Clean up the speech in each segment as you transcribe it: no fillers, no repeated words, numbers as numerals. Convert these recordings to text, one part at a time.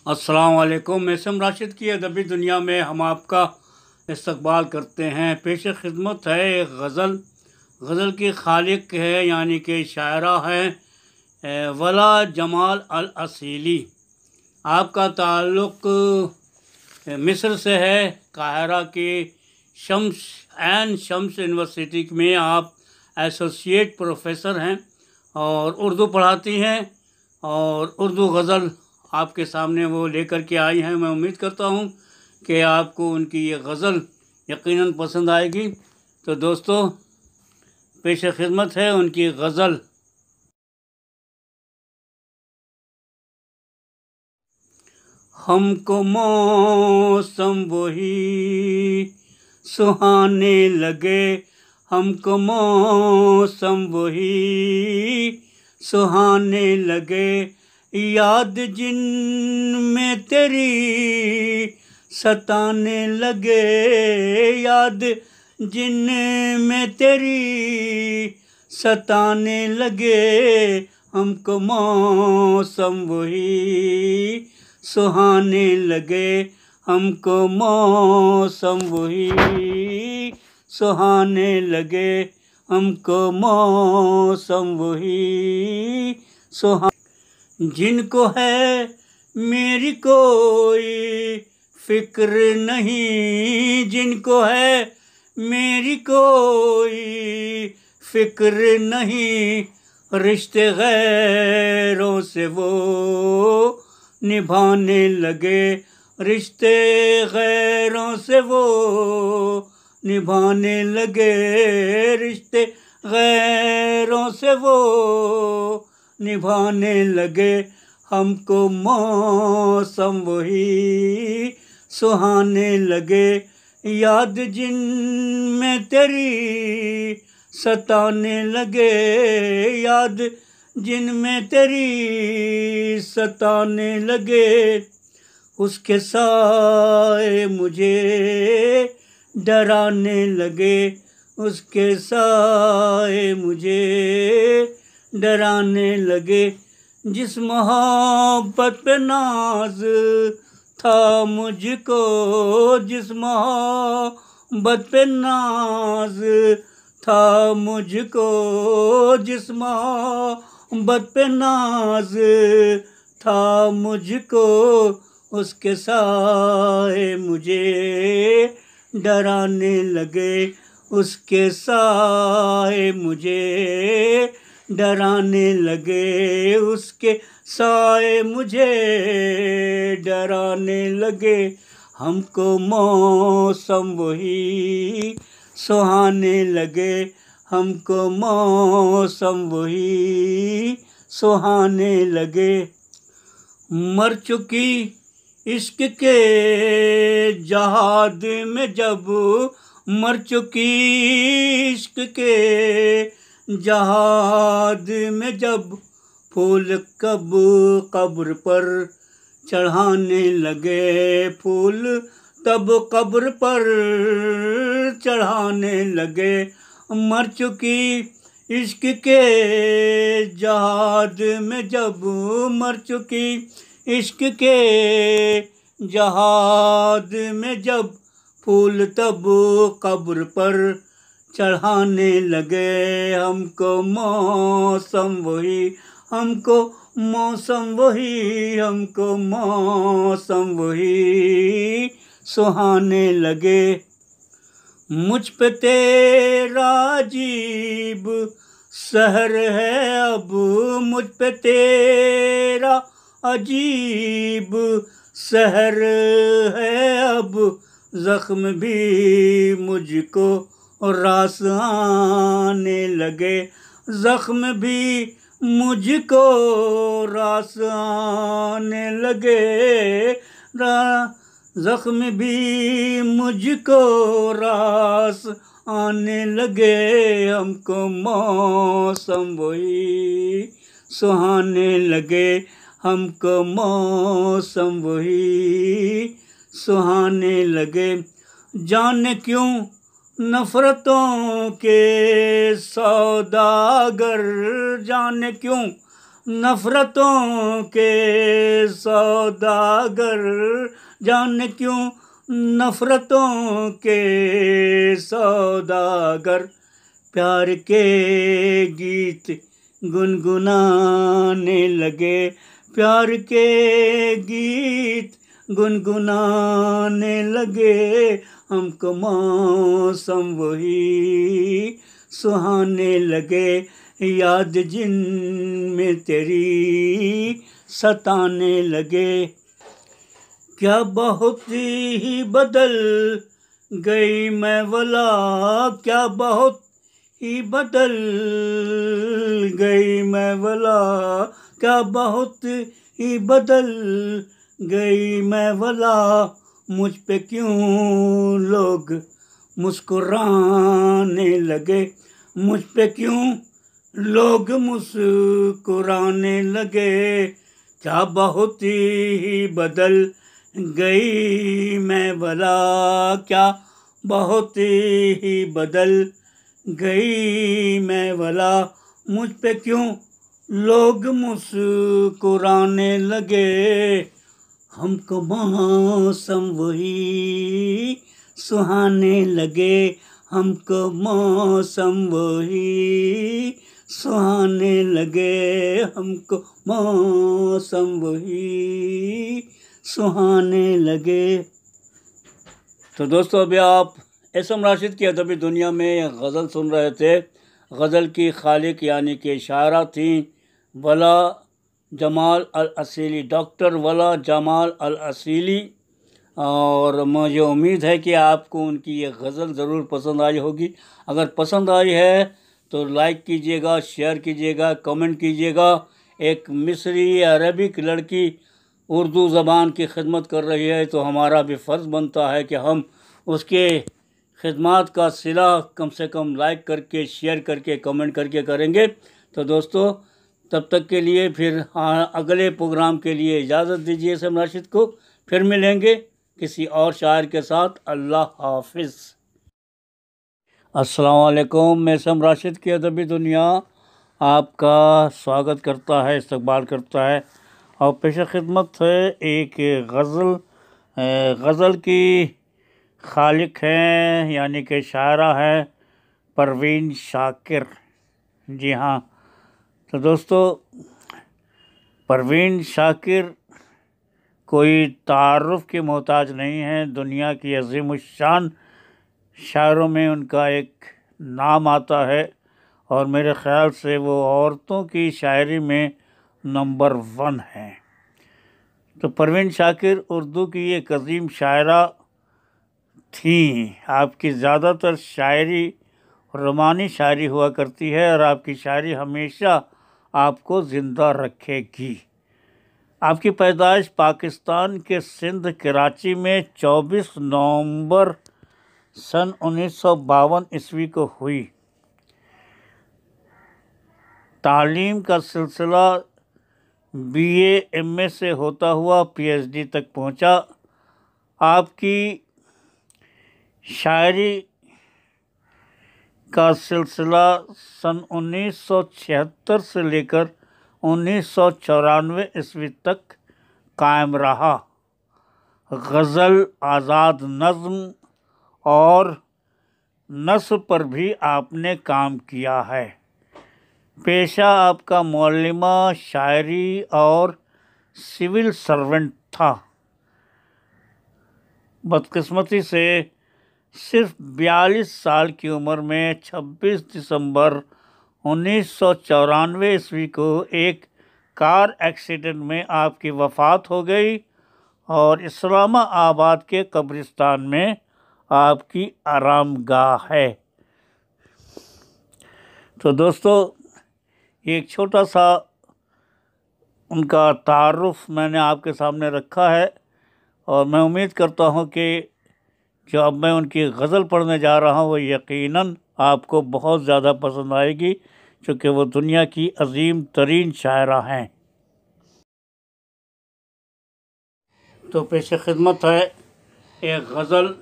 अस्सलाम वालेकुम। मैसम राशिद की अदबी दुनिया में हम आपका इस्तकबाल करते हैं। पेश खिदमत है एक गज़ल। गज़ल की खालिक है यानी कि शायरा है वला जमाल अल असीली। आपका ताल्लुक़ मिस्र से है। काहिरा की शम्स यूनिवर्सिटी में आप एसोसिएट प्रोफेसर हैं और उर्दू पढ़ाती हैं और उर्दू गज़ल आपके सामने वो लेकर के आई हैं। मैं उम्मीद करता हूँ कि आपको उनकी ये गज़ल यकीनन पसंद आएगी। तो दोस्तों, पेश खिदमत है उनकी गज़ल। हमको मौसम वही सुहाने लगे, हमको मौसम वही सुहाने लगे, याद जिन में तेरी सताने लगे, याद जिन में तेरी सताने लगे, हमको मौसम वही सुहाने लगे, हमको मौसम वही सुहाने लगे, हमको मौसम वही जिनको है मेरी कोई फिक्र नहीं, जिनको है मेरी कोई फिक्र नहीं, रिश्ते गैरों से वो निभाने लगे, रिश्ते गैरों से वो निभाने लगे, रिश्ते गैरों से वो निभाने लगे, हमको मौसम वही सुहाने लगे, याद जिन में तेरी सताने लगे, याद जिन में तेरी सताने लगे, उसके साए मुझे डराने लगे, उसके साए मुझे डराने लगे, जिस मोहब्बत पे नाज था मुझको, जिस मोहब्बत पे नाज था मुझको, जिस मोहब्बत पे नाज था मुझको, उसके साए मुझे डराने लगे, उसके साए मुझे डराने लगे, उसके साए मुझे डराने लगे, हमको मौसम वही सुहाने लगे, हमको मौसम वही सुहाने लगे, मर चुकी इश्क के जहाद में जब, मर चुकी इश्क के जहाद में जब, फूल कब कब्र पर चढ़ाने लगे, फूल तब कब्र पर चढ़ाने लगे, मर चुकी इश्क के जहाद में जब, मर चुकी इश्क के जहाद में जब, फूल तब कब्र पर चढ़ाने लगे, हमको मौसम वही, हमको मौसम वही, हमको मौसम वही सुहाने लगे, मुझ पे तेरा अजीब सहर है अब, मुझ पे तेरा अजीब सहर है अब, जख्म भी मुझको रास आने लगे, जख्म भी मुझको रास आने लगे, जख्म भी मुझको रास आने लगे, हमको मौसम वही सुहाने लगे, हमको मौसम वही सुहाने लगे, जाने क्यों नफ़रतों के सौदागर, जाने क्यों नफरतों के सौदागर, जाने क्यों नफरतों के सौदागर, प्यार के गीत गुनगुनाने लगे, प्यार के गीत गुनगुनाने लगे, हमको मौसम वही सुहाने लगे, याद जिन में तेरी सताने लगे। क्या बहुत ही बदल गई मैं वला, क्या बहुत ही बदल गई मैं वला, क्या बहुत ही बदल गई मैं वला, मुझ पे क्यों लोग मुस्कुराने लगे, मुझ पे क्यों लोग मुस्कुराने लगे। क्या बहुत ही बदल गई मैं भला, क्या बहुत ही बदल गई मैं भला, मुझ पे क्यों लोग मुस्कुराने लगे। हमको मौसम वही सुहाने लगे, हमको मौसम वही सुहाने लगे, हमको मौसम वही सुहाने लगे। तो दोस्तों, अभी आप एसएम राशिद की अदबी दुनिया में गज़ल सुन रहे थे। गज़ल की खालिक यानी कि शायरा थी वला जमाल अल असीली, डॉक्टर वला जमाल अल असीली। और मुझे उम्मीद है कि आपको उनकी ये गज़ल ज़रूर पसंद आई होगी। अगर पसंद आई है तो लाइक कीजिएगा, शेयर कीजिएगा, कमेंट कीजिएगा। एक मिस्री अरबिक लड़की उर्दू ज़बान की खिदमत कर रही है, तो हमारा भी फ़र्ज़ बनता है कि हम उसके खिदमत का सिला कम से कम लाइक करके, शेयर करके, कमेंट करके करेंगे। तो दोस्तों, तब तक के लिए फिर अगले प्रोग्राम के लिए इजाज़त दीजिए एसएम राशिद को। फिर मिलेंगे किसी और शायर के साथ। अल्लाह हाफिज़। अस्सलाम वालेकुम। मैं एसएम राशिद की अदबी दुनिया आपका स्वागत करता है, इस्तकबाल करता है और पेश खिदमत है एक गज़ल की खालिक हैं यानी कि शायरा है परवीन शाकिर। जी हाँ, तो दोस्तों, परवीन शाकिर कोई तारुफ के मोहताज नहीं है। दुनिया की अज़ीमुश्शान शायरों में उनका एक नाम आता है और मेरे ख़्याल से वो औरतों की शायरी में नंबर 1 है। तो परवीन शाकिर उर्दू की एक अजीम शायरा थी। आपकी ज़्यादातर शायरी रोमानी शायरी हुआ करती है और आपकी शायरी हमेशा आपको ज़िंदा रखेगी। आपकी पैदाइश पाकिस्तान के सिंध कराची में 24 नवंबर सन 1952 ईस्वी को हुई। तालीम का सिलसिला बीए, एमए से होता हुआ पीएचडी तक पहुंचा। आपकी शायरी का सिलसिला सन 1976 से लेकर 1994 ईस्वी तक कायम रहा। गज़ल, आज़ाद नज़्म और नस्र पर भी आपने काम किया है। पेशा आपका मौलिमा, शायरी और सिविल सर्वेंट था। बदकिस्मती से सिर्फ 42 साल की उम्र में 26 दिसंबर 1994 ईस्वी को एक कार एक्सीडेंट में आपकी वफ़ात हो गई और इस्लामाबाद के कब्रिस्तान में आपकी आरामगाह है। तो दोस्तों, एक छोटा सा उनका तारुफ मैंने आपके सामने रखा है और मैं उम्मीद करता हूँ कि जो अब मैं उनकी गज़ल पढ़ने जा रहा हूँ वो यकीनन आपको बहुत ज़्यादा पसंद आएगी, क्योंकि वो दुनिया की अजीम तरीन शायरा हैं। तो पेश खिदमत है एक गज़ल,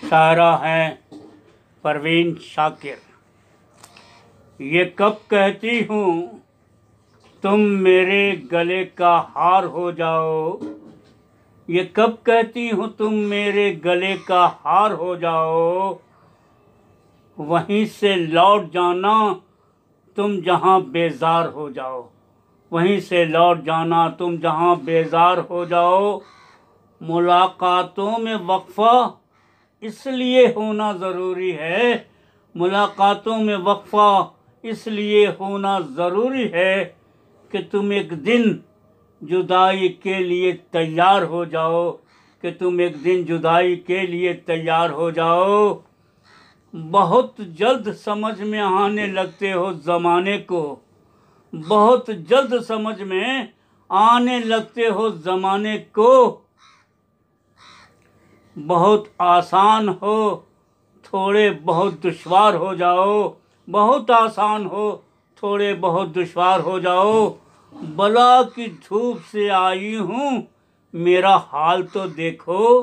शायरा हैं परवीन शाकिर। ये कब कहती हूँ तुम मेरे गले का हार हो जाओ, ये कब कहती हूँ तुम मेरे गले का हार हो जाओ, वहीं से लौट जाना तुम जहाँ बेजार हो जाओ, वहीं से लौट जाना तुम जहाँ बेजार हो जाओ। मुलाकातों में वक्फा इसलिए होना ज़रूरी है, मुलाकातों में वक्फा इसलिए होना ज़रूरी है कि तुम एक दिन जुदाई के लिए तैयार हो जाओ, कि तुम एक दिन जुदाई के लिए तैयार हो जाओ। बहुत जल्द समझ में आने लगते हो ज़माने को, बहुत जल्द समझ में आने लगते हो ज़माने को। बहुत आसान हो थोड़े बहुत दुश्वार हो जाओ, बहुत आसान हो थोड़े बहुत दुश्वार हो जाओ। बला की धूप से आई हूँ मेरा हाल तो देखो,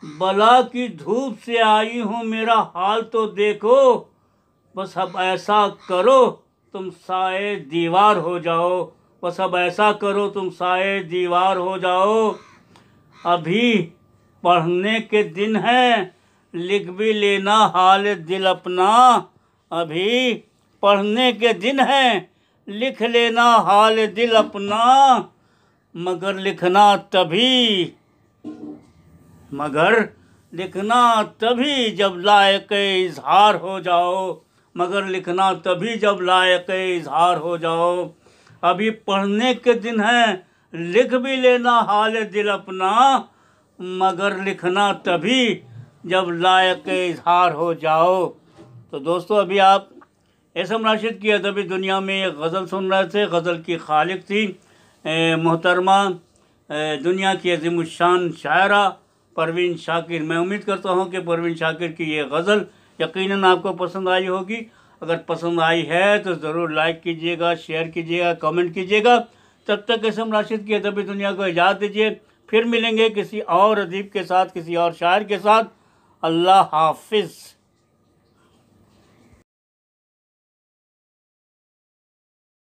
बला की धूप से आई हूँ मेरा हाल तो देखो। बस अब ऐसा करो तुम साए दीवार हो जाओ, बस अब ऐसा करो तुम साए दीवार हो जाओ। अभी पढ़ने के दिन हैं लिख भी लेना हाल दिल अपना, अभी पढ़ने के दिन हैं लिख लेना हाल दिल अपना। मगर लिखना तभी, मगर लिखना तभी जब लायक इजहार हो जाओ, मगर लिखना तभी जब लायक इजहार हो जाओ। अभी पढ़ने के दिन हैं लिख भी लेना हाल दिल अपना, मगर लिखना तभी जब लायक इजहार हो जाओ। तो दोस्तों अभी आप एसएम राशिद की अदबी दुनिया में एक गज़ल सुन रहे थे। गज़ल की खालिक थी मोहतरमा दुनिया की अज़ीमुश्शान शायरा परवीन शाकिर। मैं उम्मीद करता हूँ कि परवीन शाकिर की ये गज़ल यकीनन आपको पसंद आई होगी। अगर पसंद आई है तो ज़रूर लाइक कीजिएगा, शेयर कीजिएगा, कमेंट कीजिएगा। तब तक एसएम राशिद की अदबी दुनिया को इजाज़त दीजिए। फिर मिलेंगे किसी और अदीब के साथ, किसी और शायर के साथ। अल्लाह हाफिज़।